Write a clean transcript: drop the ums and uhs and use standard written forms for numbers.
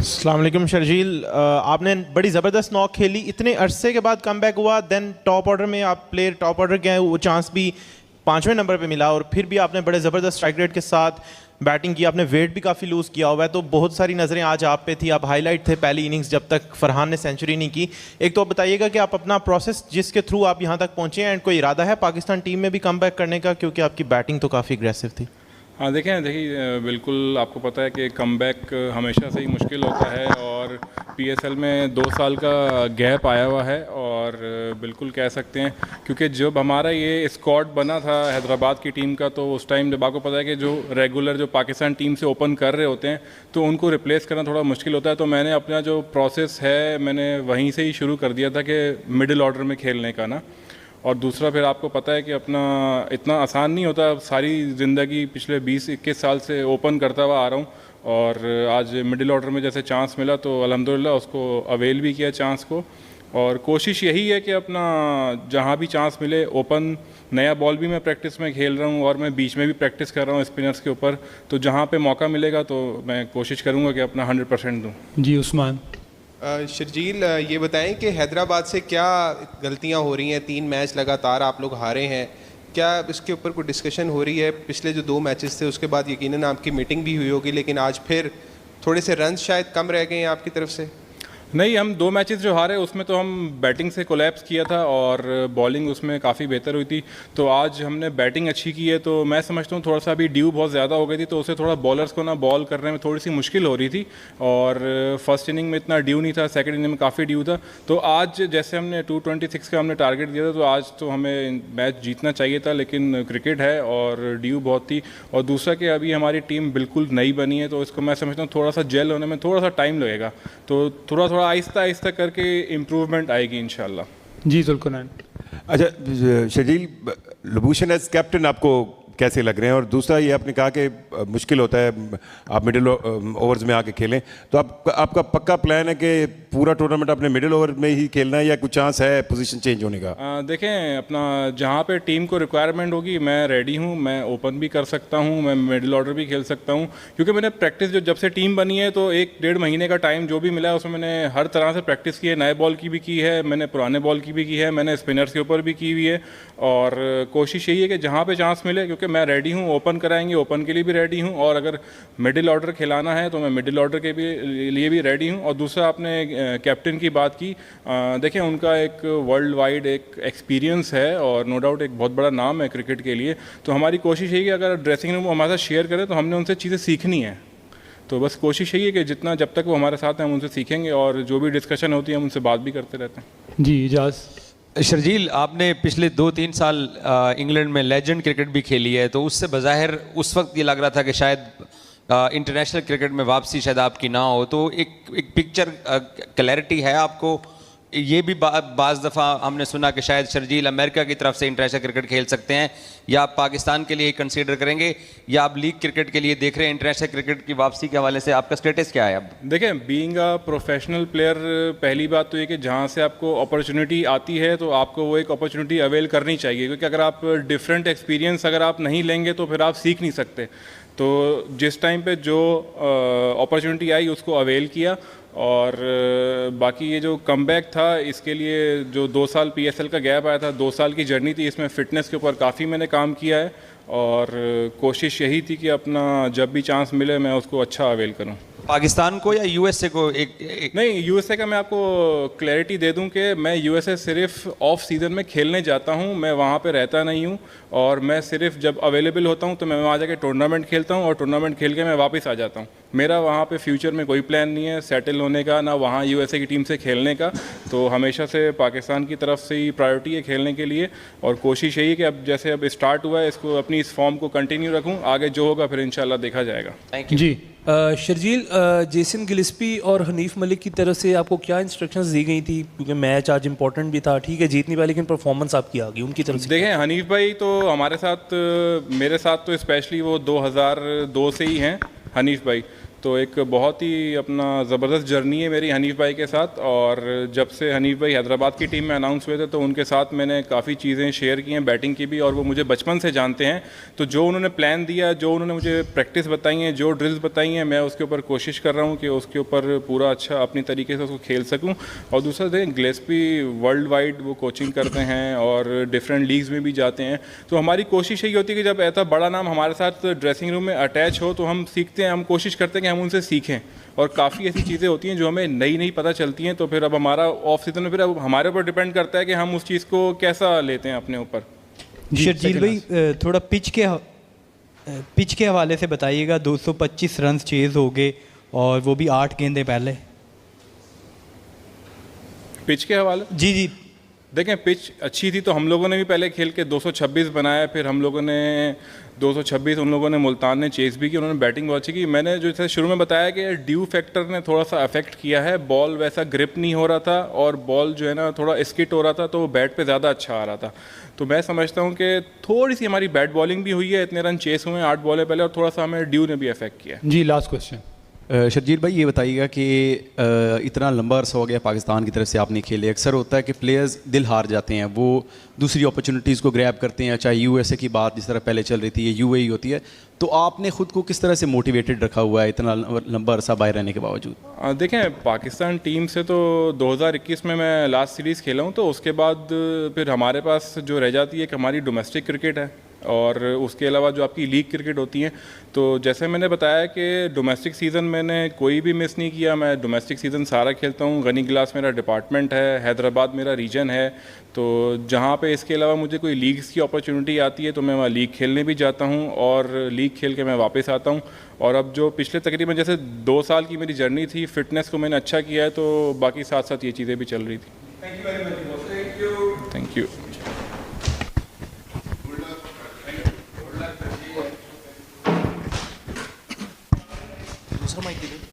अस्सलाम वालेकुम शर्जील, आपने बड़ी ज़बरदस्त नॉक खेली, इतने अरसे के बाद कमबैक हुआ, देन टॉप ऑर्डर में आप प्लेयर टॉप ऑर्डर के हैं, वो चांस भी 5वें नंबर पे मिला और फिर भी आपने बड़े ज़बरदस्त स्ट्राइक रेट के साथ बैटिंग की। आपने वेट भी काफ़ी लूज़ किया हुआ है, तो बहुत सारी नज़रें आज आप पे थी, आप हाईलाइट थे पहली इनिंग्स जब तक फरहान ने सेंचुरी नहीं की। एक तो आप बताइएगा कि आप अपना प्रोसेस जिसके थ्रू आप यहाँ तक पहुँचे हैं, एंड कोई इरादा है पाकिस्तान टीम में भी कमबैक करने का, क्योंकि आपकी बैटिंग तो काफ़ी अग्रेसिव थी। हाँ देखिए बिल्कुल आपको पता है कि कमबैक हमेशा से ही मुश्किल होता है और पीएसएल में 2 साल का गैप आया हुआ है और बिल्कुल कह सकते हैं क्योंकि जब हमारा ये स्क्वाड बना था हैदराबाद की टीम का, तो उस टाइम जब आपको पता है कि जो रेगुलर जो पाकिस्तान टीम से ओपन कर रहे होते हैं तो उनको रिप्लेस करना थोड़ा मुश्किल होता है। तो मैंने अपना जो प्रोसेस है मैंने वहीं से ही शुरू कर दिया था कि मिडिल ऑर्डर में खेलने का ना। और दूसरा फिर आपको पता है कि अपना इतना आसान नहीं होता, सारी ज़िंदगी पिछले 20-21 साल से ओपन करता हुआ आ रहा हूँ और आज मिडिल ऑर्डर में जैसे चांस मिला तो अल्हम्दुलिल्लाह उसको अवेल भी किया चांस को। और कोशिश यही है कि अपना जहाँ भी चांस मिले ओपन, नया बॉल भी मैं प्रैक्टिस में खेल रहा हूँ और मैं बीच में भी प्रैक्टिस कर रहा हूँ स्पिनर्स के ऊपर, तो जहाँ पे मौका मिलेगा तो मैं कोशिश करूँगा कि अपना 100% दूँ। जी उस्मान। शर्जील, ये बताएं कि हैदराबाद से क्या गलतियां हो रही हैं? 3 मैच लगातार आप लोग हारे हैं, क्या इसके ऊपर कोई डिस्कशन हो रही है? पिछले जो 2 मैचेस थे उसके बाद यकीनन आपकी मीटिंग भी हुई होगी, लेकिन आज फिर थोड़े से रन शायद कम रह गए हैं आपकी तरफ से। नहीं, हम 2 मैचेस जो हारे उसमें तो हम बैटिंग से कोलैप्स किया था और बॉलिंग उसमें काफ़ी बेहतर हुई थी। तो आज हमने बैटिंग अच्छी की है, तो मैं समझता हूँ थोड़ा सा अभी ड्यू बहुत ज़्यादा हो गई थी, तो उसे थोड़ा बॉलर्स को ना बॉल करने में थोड़ी सी मुश्किल हो रही थी और फर्स्ट इनिंग में इतना ड्यू नहीं था, सेकंड इनिंग में काफ़ी ड्यू था। तो आज जैसे हमने 226 का हमने टारगेट दिया था, तो आज तो हमें मैच जीतना चाहिए था, लेकिन क्रिकेट है और ड्यू बहुत थी। और दूसरा कि अभी हमारी टीम बिल्कुल नई बनी है, तो इसको मैं समझता हूँ थोड़ा सा जेल होने में थोड़ा सा टाइम लगेगा, तो थोड़ा आहिस्ता आहिस्ता करके इम्प्रूवमेंट आएगी इंशाल्लाह। जी जुल्कुनैन। अच्छा शर्जील, लबूशन एज कैप्टन आपको कैसे लग रहे हैं? और दूसरा ये आपने कहा कि मुश्किल होता है आप मिडिल ओवर्स में आके खेलें, तो आपका पक्का प्लान है कि पूरा टूर्नामेंट आपने मिडिल ओवर में ही खेलना है या कुछ चांस है पोजीशन चेंज होने का? देखें, अपना जहाँ पे टीम को रिक्वायरमेंट होगी मैं रेडी हूँ, मैं ओपन भी कर सकता हूँ, मैं मिडिल ऑर्डर भी खेल सकता हूँ, क्योंकि मैंने प्रैक्टिस जो जब से टीम बनी है तो 1-1.5 महीने का टाइम जो भी मिला है उसमें मैंने हर तरह से प्रैक्टिस की है। नए बॉल की भी की है मैंने, पुराने बॉल की भी की है मैंने, स्पिनर्स के ऊपर भी की हुई है और कोशिश यही है कि जहाँ पे चांस मिले, क्योंकि मैं रेडी हूँ, ओपन कराएंगे ओपन के लिए भी रेडी हूँ और अगर मिडिल ऑर्डर खिलाना है तो मैं मिडिल ऑर्डर के भी लिए भी रेडी हूँ। और दूसरा आपने कैप्टन की बात की, देखें उनका एक वर्ल्ड वाइड एक एक्सपीरियंस है और नो डाउट एक बहुत बड़ा नाम है क्रिकेट के लिए, तो हमारी कोशिश यही है कि अगर ड्रेसिंग रूम हमारे साथ शेयर करें तो हमने उनसे चीज़ें सीखनी है। तो बस कोशिश यही है कि जितना जब तक वो हमारे साथ हैं हम उनसे सीखेंगे और जो भी डिस्कशन होती है हम उनसे बात भी करते रहते हैं। जी इजाज़। शर्जील, आपने पिछले 2-3 साल इंग्लैंड में लेजेंड क्रिकेट भी खेली है, तो उससे बज़ाहिर उस वक्त ये लग रहा था कि शायद इंटरनेशनल क्रिकेट में वापसी शायद आपकी ना हो, तो एक पिक्चर क्लैरिटी है आपको? ये भी बाज़ दफ़ा हमने सुना कि शायद शर्जील अमेरिका की तरफ से इंटरनेशनल क्रिकेट खेल सकते हैं, या आप पाकिस्तान के लिए कंसीडर करेंगे, या आप लीग क्रिकेट के लिए देख रहे हैं? इंटरनेशनल क्रिकेट की वापसी के हवाले से आपका स्टेटस क्या है अब? देखें, बीइंग अ प्रोफेशनल प्लेयर, पहली बात तो ये कि जहाँ से आपको अपॉर्चुनिटी आती है तो आपको वो एक अपॉर्चुनिटी अवेल करनी चाहिए, क्योंकि अगर आप डिफरेंट एक्सपीरियंस अगर आप नहीं लेंगे तो फिर आप सीख नहीं सकते। तो जिस टाइम पे जो अपॉर्चुनिटी आई उसको अवेल किया और बाकी ये जो कमबैक था इसके लिए जो 2 साल पीएसएल का गैप आया था, 2 साल की जर्नी थी, इसमें फ़िटनेस के ऊपर काफ़ी मैंने काम किया है और कोशिश यही थी कि अपना जब भी चांस मिले मैं उसको अच्छा अवेल करूं। पाकिस्तान को या यूएसए को? एक नहीं, यूएसए का मैं आपको क्लैरिटी दे दूं कि मैं यूएसए सिर्फ ऑफ सीज़न में खेलने जाता हूं, मैं वहां पे रहता नहीं हूं और मैं सिर्फ जब अवेलेबल होता हूं तो मैं वहां जाके टूर्नामेंट खेलता हूं और टूर्नामेंट खेल के मैं वापस आ जाता हूं। मेरा वहाँ पे फ्यूचर में कोई प्लान नहीं है सेटल होने का, ना वहाँ यूएसए की टीम से खेलने का, तो हमेशा से पाकिस्तान की तरफ से ही प्रायोरिटी है खेलने के लिए और कोशिश यही है कि अब जैसे अब स्टार्ट हुआ है इसको अपनी इस फॉर्म को कंटिन्यू रखूँ, आगे जो होगा फिर इंशाल्लाह देखा जाएगा। Thank you. जी शर्जील, जेसन गिलिस्पी और हनीफ मलिक की तरफ से आपको क्या इंस्ट्रक्शंस दी गई थी? क्योंकि मैच आज इंपॉर्टेंट भी था, ठीक है जीत नहीं पाया, लेकिन परफॉर्मेंस आपकी आ गई उनकी तरफ से। देखें, हनीफ भाई तो हमारे साथ, मेरे साथ तो स्पेशली वो 2002 से ही हैं हनीफ भाई, तो एक बहुत ही अपना ज़बरदस्त जर्नी है मेरी हनीफ भाई के साथ। और जब से हनीफ भाई हैदराबाद की टीम में अनाउंस हुए थे तो उनके साथ मैंने काफ़ी चीज़ें शेयर की हैं, बैटिंग की भी, और वो मुझे बचपन से जानते हैं। तो जो उन्होंने प्लान दिया, जो उन्होंने मुझे प्रैक्टिस बताई हैं, जो ड्रिल्स बताई हैं, मैं उसके ऊपर कोशिश कर रहा हूँ कि उसके ऊपर पूरा अच्छा अपनी तरीके से उसको खेल सकूँ। और दूसरा देखें, गिलेस्पी वर्ल्ड वाइड वो कोचिंग करते हैं और डिफरेंट लीग्स में भी जाते हैं। तो हमारी कोशिश यही होती है कि जब ऐसा बड़ा नाम हमारे साथ ड्रेसिंग रूम में अटैच हो तो हम सीखते हैं, हम कोशिश करते हैं कि हम उनसे सीखें। और काफ़ी ऐसी चीज़ें होती हैं जो हमें नई नई पता चलती हैं। तो फिर अब हमारा ऑफ सीजन में फिर अब हमारे ऊपर डिपेंड करता है कि हम उस चीज़ को कैसा लेते हैं अपने ऊपर। शर्जील भाई थोड़ा पिच के हवाले से बताइएगा। 225 रन चेज हो गए और वो भी 8 गेंदें पहले। पिच के हवाले जी जी देखें, पिच अच्छी थी तो हम लोगों ने भी पहले खेल के 226 बनाया, फिर हम लोगों ने 226 उन लोगों ने मुल्तान ने चेस भी की, उन्होंने बैटिंग बहुत अच्छी की। मैंने जो जैसे शुरू में बताया कि ड्यू फैक्टर ने थोड़ा सा अफेक्ट किया है, बॉल वैसा ग्रिप नहीं हो रहा था और बॉल जो है ना थोड़ा स्किट हो रहा था, तो बैट पे ज़्यादा अच्छा आ रहा था। तो मैं समझता हूँ कि थोड़ी सी हमारी बैट बॉलिंग भी हुई है, इतने रन चेस हुए हैं 8 बॉलें पहले, और थोड़ा सा हमें ड्यू ने भी अफेक्ट किया। जी लास्ट क्वेश्चन। शर्जील भाई ये बताइएगा कि इतना लंबा अरसा हो गया पाकिस्तान की तरफ से आपने खेले, अक्सर होता है कि प्लेयर्स दिल हार जाते हैं, वो दूसरी अपॉर्चुनिटीज़ को ग्रैब करते हैं, चाहे यूएसए की बात जिस तरह पहले चल रही थी, ये यूएई होती है। तो आपने ख़ुद को किस तरह से मोटिवेटेड रखा हुआ है इतना लंबा अरसा बाहर रहने के बावजूद? देखें, पाकिस्तान टीम से तो 2021 में मैं लास्ट सीरीज़ खेला हूँ, तो उसके बाद फिर हमारे पास जो रह जाती है कि हमारी डोमेस्टिक क्रिकेट है और उसके अलावा जो आपकी लीग क्रिकेट होती है। तो जैसे मैंने बताया कि डोमेस्टिक सीज़न मैंने कोई भी मिस नहीं किया, मैं डोमेस्टिक सीज़न सारा खेलता हूँ। गनी गिलास मेरा डिपार्टमेंट है, हैदराबाद मेरा रीजन है, तो जहाँ पे इसके अलावा मुझे कोई लीग्स की अपॉर्चुनिटी आती है तो मैं वहाँ लीग खेलने भी जाता हूँ और लीग खेल के मैं वापस आता हूँ। और अब जो पिछले तकरीबन जैसे 2 साल की मेरी जर्नी थी, फिटनेस को मैंने अच्छा किया है, तो बाकी साथ साथ ये चीज़ें भी चल रही थी। Thank you.